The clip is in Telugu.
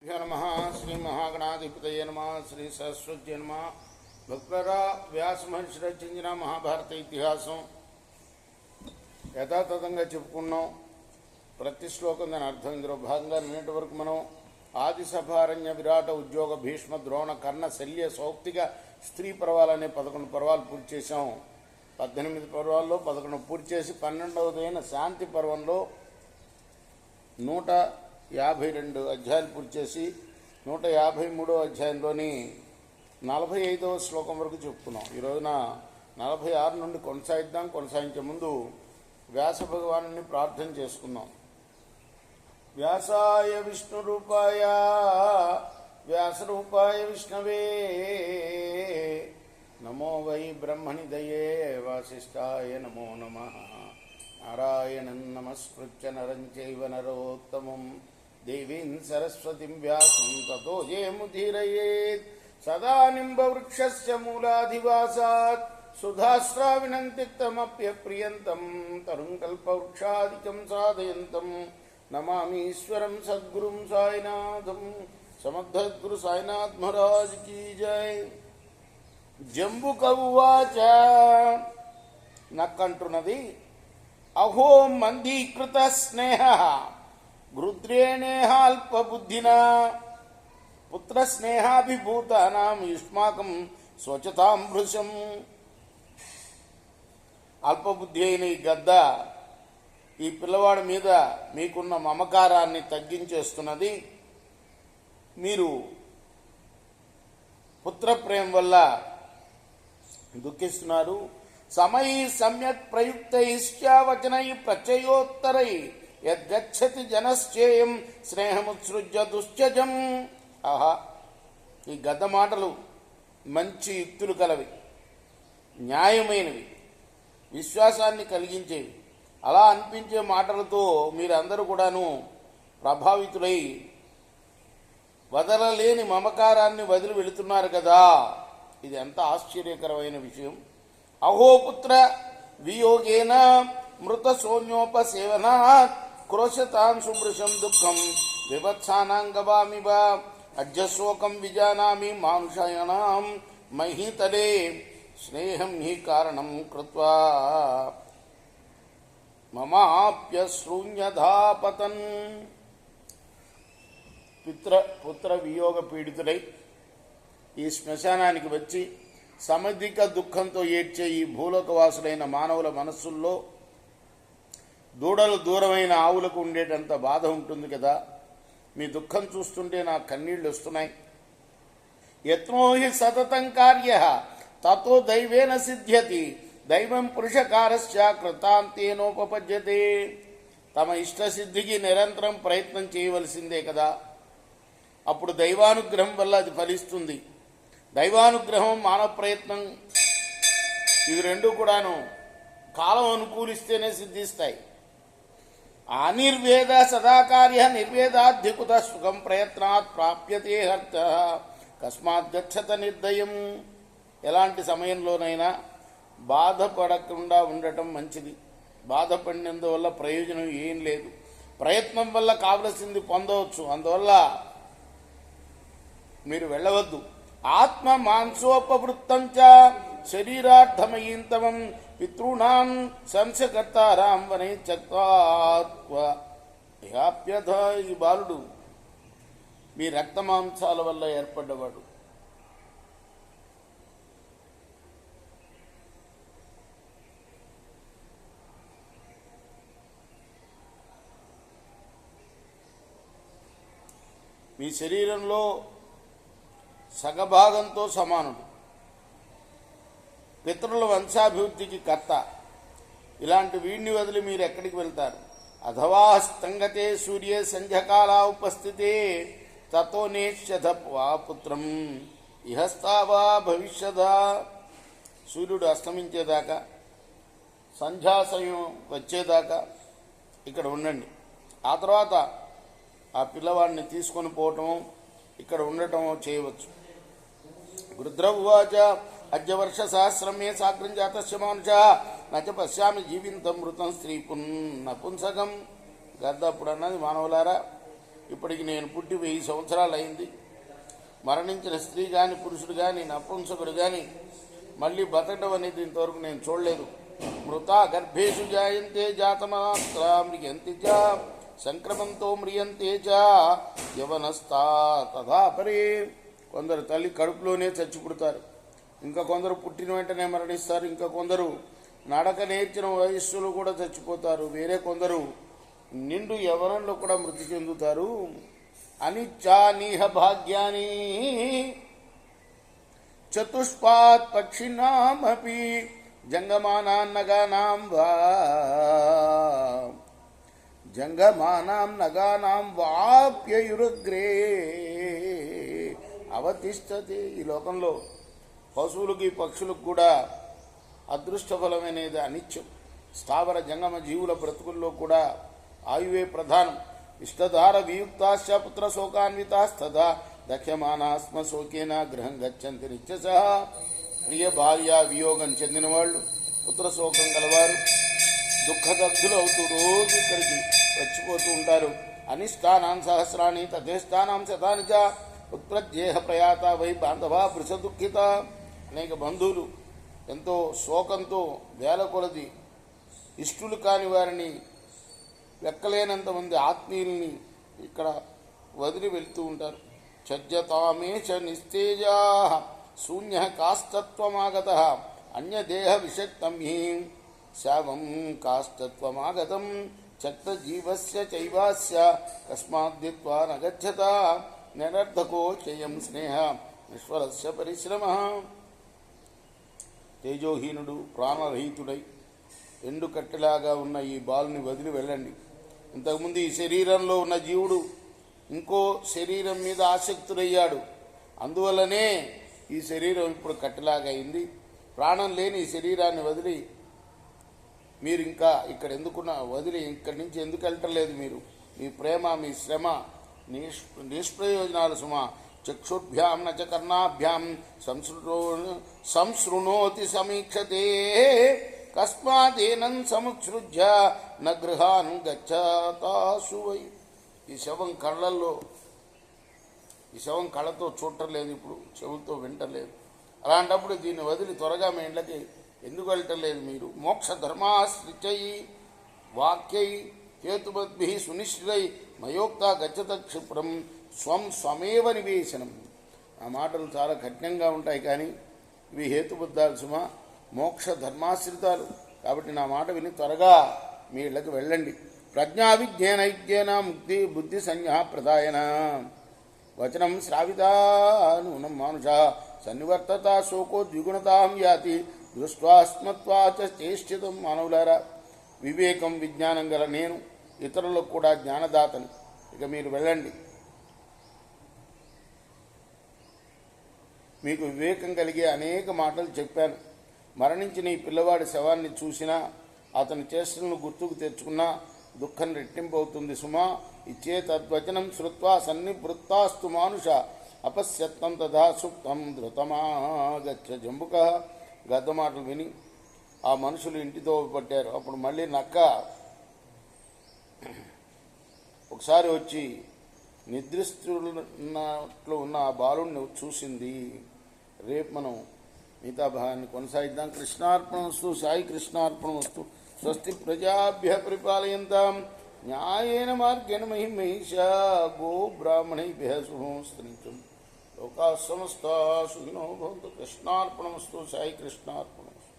नमः श्री महागणाधिपतये नमः श्री सरस्वती नमः भक्तरा व्यास महर्षि రచించిన మహాభారత ఇతిహాసం యథాతథంగా చెప్పుకున్నాం. ప్రతి శ్లోకం దాని అర్థం. ఇందులో భాగంగా నిన్నటి వరకు మనం ఆదిసభారణ్య విరాట ఉద్యోగ భీష్మ ద్రోణ కర్ణ శల్య సౌప్తిక స్త్రీ పర్వాలనే 11 పర్వాలు పూర్తి చేశాం. 18 పర్వాల్లో 11 పూర్తి చేసి 12వదైన శాంతి పర్వంలో 152 అధ్యాయాలు పూర్తి చేసి 153వ అధ్యాయంలోని 45వ శ్లోకం వరకు చెప్పుకున్నాం. ఈ రోజున 46 నుండి కొనసాగిద్దాం. కొనసాగించే ముందు వ్యాస భగవాను ప్రార్థన చేసుకుందాం. వ్యాసాయ విష్ణు రూపాయ వ్యాసరూపాయ విష్ణవే నమో వై బ్రహ్మనిదయే వాసిష్ఠాయ నమో నమః. నారాయణం నమస్కృత్య నరం చైవ నరోత్తమం దేవీం సరస్వతిం వ్యాసం తతో జయముదీరయేత్. సదా నింబవృక్షస్య మూలాధివాసాత్ సుధాస్రావిణం తిక్తమప్యప్రియంతం తరుం కల్పవృక్షాదికం సాధయంతం నమామీశ్వరం సద్గురుం సాయినాథం. సమర్థద్గురు సాయినాథ్ మహారాజ్ కీ జై. జంబుక ఉవాచ నక్కంటున్నది, అహో మందీకృత స్నేహ గృద్రేణేహాల్పబుద్ధినా పుత్ర స్నేహాభిభూతానాం యుష్మాకం స్వచ్ఛతాం భృశం. అల్పబుద్ధి అయిన ఈ గద్ద ఈ పిల్లవాడి మీద మీకున్న మమకారాన్ని తగ్గించేస్తున్నది. మీరు పుత్రప్రేమ వల్ల దుఃఖిస్తున్నారు. సమై సమ్యక్ ప్రయుక్తైశ్చావచనై ప్రచయోత్తరై యద్గచ్చతి జనశ్చేయం స్నేహముత్సృజ్య దుశ్చజం. ఆహా, ఈ గద్ద మాటలు మంచి యుక్తులు కలవి, న్యాయమైనవి, విశ్వాసాన్ని కలిగించేవి. అలా అనిపించే మాటలతో మీరందరూ కూడాను ప్రభావితులై వదలలేని మమకారాన్ని వదిలి వెళుతున్నారు కదా. ఇది ఎంత ఆశ్చర్యకరమైన విషయం. అహోపుత్ర వియోగేన మృత సోన్యోపసేవనాత్ క్రోశతాం సుభృశం దుఃఖం వివత్సానాంగవామివ అజ్జశోకం విజానామి మానుషాయణాం మహీతలే స్నేహం హి కారణం కృత్వా మమాప్యశృణ్యధాపతన్. పుత్ర వియోగ పీడితుడై ఈ శ్మశానానికి వచ్చి సమధిక దుఃఖంతో ఏడ్చే ఈ భూలోకవాసులైన మానవుల మనస్సుల్లో దూడలు దూరమైన ఆవులకు ఉండేటంత బాధ ఉంటుంది కదా. మీ దుఃఖం చూస్తుంటే నాకు కన్నీళ్లు వస్తున్నాయి. యత్నో హి సతతం కార్య తతో దైవేన సిద్ధ్యతి దైవం పురుషకారస్య కృతాంతేనోపపద్యతే. తమ ఇష్టసిద్ధికి నిరంతరం ప్రయత్నం చేయవలసిందే కదా, అప్పుడు దైవానుగ్రహం వల్ల అది ఫలిస్తుంది. దైవానుగ్రహం మానవ ప్రయత్నం ఇవి రెండు కూడాను కాలం అనుకూలిస్తేనే సిద్ధిస్తాయి. అనిర్వేద సదాకార్య నిర్వేదాధ్యుత సుఖం ప్రయత్నాత్ ప్రాప్యతే హర్త కస్మాత్ గచ్చత నిర్దయం. ఎలాంటి సమయంలోనైనా బాధపడకుండా ఉండటం మంచిది. బాధపడినందువల్ల ప్రయోజనం ఏం లేదు. ప్రయత్నం వల్ల కావలసింది పొందవచ్చు, అందువల్ల మీరు వెళ్ళవద్దు. ఆత్మ మాంసోపవృత్తం చ శరీరార్థమయీంతమం పితॄణాం సంశకర్తారాం వనే చక్వాత్వ. ఇహాప్యథ, ఈ బాలుడు మీ రక్త మాంసాల వల్ల ఏర్పడ్డవాడు. మీ శరీరంలో సగభాగంతో సమానుడు. పితరుల వంశాభివృద్ధికి కర్త. ఇలాంటి వీడిని వదిలి మీరు ఎక్కడికి వెళ్తారు? అథవా స్తంగతే సూర్యే సంధ్యకాలా ఉపస్థితే తతో నేష్యధప్వా పుత్రం ఇహస్తావా భవిష్యదా. సూర్యుడు అస్తమించేదాకా, సంధ్యాసమయం వచ్చేదాకా ఇక్కడ ఉండండి. ఆ తర్వాత ఆ పిల్లవాడిని తీసుకొని పోవటం, ఇక్కడ ఉండటం చేయవచ్చు. గృధ్రవాచ అద్యవర్ష సహస్రమే సాగ్రం జాతస్య మానుష నచ పశ్యామి జీవింతం మృతం స్త్రీ నపుంసకం. గద్ద అప్పుడు అన్నది, మానవులారా, ఇప్పటికి నేను పుట్టి 1000 సంవత్సరాలు అయింది. మరణించిన స్త్రీ కానీ పురుషుడు కానీ నపుంసకుడు కానీ మళ్ళీ బతకడం అనేది ఇంతవరకు నేను చూడలేదు. మృతా గర్భేషు జాయంతే జాతమాత్రా మ్రియంతి చ సంక్రమంతో మ్రియంతే చ యవనస్థా తథా పరే. కొందరు తల్లి కడుపులోనే చచ్చి పుడతారు, ఇంకా కొందరు పుట్టిన వెంటనే మరణిస్తారు, ఇంకా కొందరు నడక నేర్చిన వయస్సులో కూడా చచ్చిపోతారు, వేరే కొందరు నిండు యవనంలో కూడా మృతి చెందుతారు. అనిచ్చానీహ భాగ్యాని చతుష్పాత్ పక్షినామపి జంగమానాం నగానాం వాప్యయురగ్రే అవతిష్టతి. ఈ లోకంలో పశువులకి పక్షులకు కూడా అదృష్ట ఫలమనేది అనిత్యం. స్థావర జంగమ జీవుల బ్రతుకుల్లో కూడా ఆయువే ప్రధానం. ఇష్టధార వియుక్తాశ్చ పుత్ర శోకాన్వితాస్తథా దఖ్యమానాస్మ శోకేన గృహం గచ్చంతి నిత్యశ. ప్రియ భార్య వియోగం చెందిన వాళ్ళు, పుత్ర శోకం గలవారు దుఃఖదగ్ధులు అవుతూ రోజు ఇక్కడికి వచ్చిపోతూ ఉంటారు. అనిష్టానాం సహస్రాన్ని తథేష్టానాం శతాని చ ఉత్ప్రజ్యేహ ప్రయాత వై బాంధవా భృష దుఃఖిత. అనేక బంధువులు ఎంతో శోకంతో వేల కొలది ఇష్టులు కాని వారిని, లెక్కలేనంత మంది ఆత్మీయుల్ని ఇక్కడ వదిలి వెళ్తూ ఉంటారు. చజ్జతామేష నిస్తేజా శూన్య కాస్తత్వమాగత అన్యదేహ విషక్తం హీం శావం కాస్తత్వమాగతం చక్త జీవస్య చైవాస్య కస్మాద్దిత్వా నగచ్చత నిరర్ధకో చేయం స్నేహ నిష్ఫలస్య పరిశ్రమ. తేజోహీనుడు ప్రాణరహితుడై ఎండు కట్టెలాగా ఉన్న ఈ బాలుని వదిలి వెళ్ళండి. ఇంతకుముందు ఈ శరీరంలో ఉన్న జీవుడు ఇంకో శరీరం మీద ఆసక్తుడయ్యాడు, అందువల్లనే ఈ శరీరం ఇప్పుడు కట్టెలాగా అయింది. ప్రాణం లేని ఈ శరీరాన్ని వదిలి మీరు ఇంకా ఇక్కడ వదిలి ఇక్కడి నుంచి ఎందుకు వెళ్ళటలేదు? మీరు మీ ప్రేమ మీ శ్రమ నిష్ప్రయోజనాలు సుమా. చక్షుర్భ్యాం నచ కర్ణాభ్యాం సంశృణోతి సమీక్షతే కస్మాదేనం సముత్సృజ్య న గృహాన్ గచ్చతాసు వై. ఈ శవం కళ్ళతో చూడటలేదు, ఇప్పుడు చెవులతో వింటలేదు. అలాంటప్పుడు దీన్ని వదిలి త్వరగా మీ ఇంట్లకి ఎందుకు వెళ్ళటలేదు మీరు? మోక్ష ధర్మాశ్రిచై వాక్యై హేతుబద్భి సునిశ్చితై మయోక్త గచ్చత క్షిప్రం స్వమేవ నివేశనం. ఆ మాటలు చాలా కఠినంగా ఉంటాయి, కానీ ఇవి హేతుబద్ధాలు సుమా, మోక్ష ధర్మాశ్రితాలు. కాబట్టి నా మాట విని త్వరగా మీ ఇళ్ళకి వెళ్ళండి. ప్రజ్ఞా విజ్ఞానైజ్ఞేన ముక్తి బుద్ధి సంజ్ఞా ప్రదాయన వచనం శ్రావితా నూనం మానుష సన్నివర్తత శోకో ద్విగుణతాం యాతి దృష్ట్వాస్మత్వా చేష్టితం. మానవులారా, వివేకం విజ్ఞానం గల నేను ఇతరులకు కూడా జ్ఞానదాతని. ఇక మీరు వెళ్ళండి. మీకు వివేకం కలిగే అనేక మాటలు చెప్పాను. మరణించిన ఈ పిల్లవాడి శవాన్ని చూసినా, అతని చేష్టలను గుర్తుకు తెచ్చుకున్నా దుఃఖం రెట్టింపవుతుంది సుమా. ఇచ్చే తద్వచనం శ్రుత్వా సన్నివృత్తాస్తు మానుష అపశ్యత్వం తథా సుప్తం ధృతమాగచ్చ జంబుక. గద్ద మాటలు విని ఆ మనుషులు ఇంటితో పట్టారు. అప్పుడు మళ్ళీ నక్క ఒకసారి వచ్చి నిద్రిస్తున్నట్లు ఉన్న ఆ బాలుడిని చూసింది. రేపు మనం మిగతా భాగాన్ని కొనసాగిద్దాం. కృష్ణార్పణమస్తు. సాయి కృష్ణార్పణమస్తు. స్వస్తి ప్రజాభ్య పరిపాలయంతాం న్యాయేన మార్గేణ మహిం మహిషా గో బ్రాహ్మణైభ్య శుభం స్త్రీచం లోకా సమస్తా సుఖినో భవంతు. కృష్ణార్పణమస్తు. సాయి కృష్ణార్పణమస్తు.